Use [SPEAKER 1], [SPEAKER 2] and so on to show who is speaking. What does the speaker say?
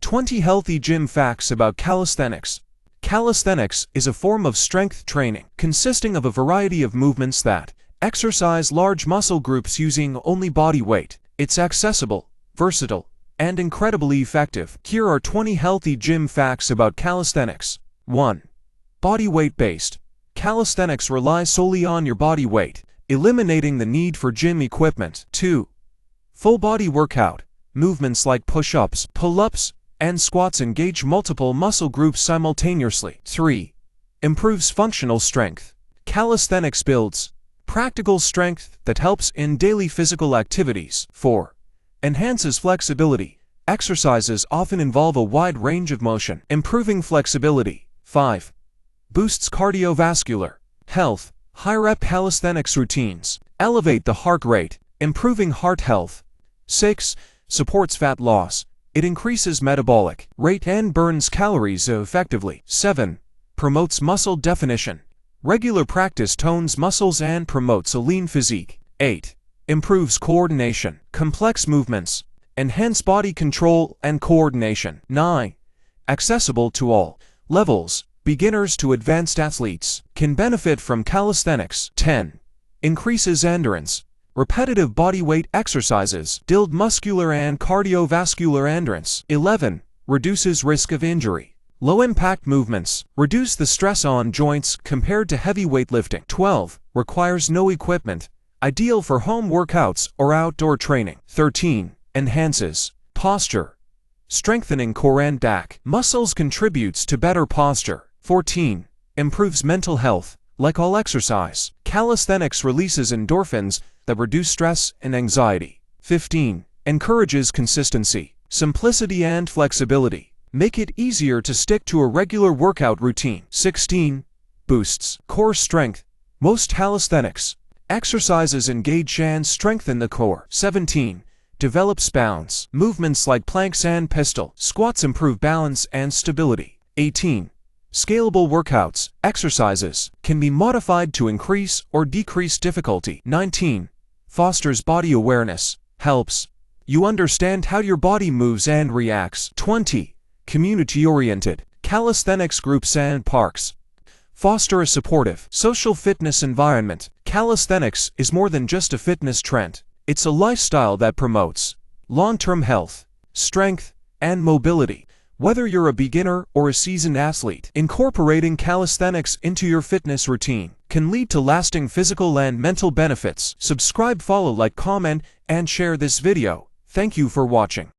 [SPEAKER 1] 20 Healthy Gym Facts About Calisthenics. Calisthenics is a form of strength training consisting of a variety of movements that exercise large muscle groups using only body weight. It's accessible, versatile, and incredibly effective. Here are 20 healthy gym facts about calisthenics. 1. Body weight based. Calisthenics relies solely on your body weight, eliminating the need for gym equipment. 2. Full body workout. Movements like push-ups, pull-ups, and squats engage multiple muscle groups simultaneously. 3. Improves functional strength. Calisthenics builds practical strength that helps in daily physical activities. 4. Enhances flexibility. Exercises often involve a wide range of motion, improving flexibility. 5. Boosts cardiovascular health. High-rep calisthenics routines elevate the heart rate, improving heart health. 6. Supports fat loss. It increases metabolic rate and burns calories effectively. 7. Promotes muscle definition. Regular practice tones muscles and promotes a lean physique. 8. Improves coordination. Complex movements enhance body control and coordination. 9. Accessible to all levels. Beginners to advanced athletes can benefit from calisthenics. 10. Increases endurance. Repetitive bodyweight exercises build muscular and cardiovascular endurance. 11. Reduces risk of injury. Low-impact movements reduce the stress on joints compared to heavy weightlifting. 12. Requires no equipment, ideal for home workouts or outdoor training. 13. Enhances posture, strengthening core and back muscles contributes to better posture. 14. Improves mental health. Like all exercise, calisthenics releases endorphins that reduce stress and anxiety. 15. Encourages consistency, simplicity and flexibility. Make it easier to stick to a regular workout routine. 16. Boosts core strength. Most calisthenics exercises engage and strengthen the core. 17. Develops balance. Movements like planks and pistol squats improve balance and stability. 18. Scalable workouts, exercises, can be modified to increase or decrease difficulty. 19. Fosters body awareness, helps you understand how your body moves and reacts. 20. Community-oriented, calisthenics groups and parks foster a supportive, social fitness environment. Calisthenics is more than just a fitness trend. It's a lifestyle that promotes long-term health, strength, and mobility. Whether you're a beginner or a seasoned athlete, incorporating calisthenics into your fitness routine can lead to lasting physical and mental benefits. Subscribe, follow, like, comment, and share this video. Thank you for watching.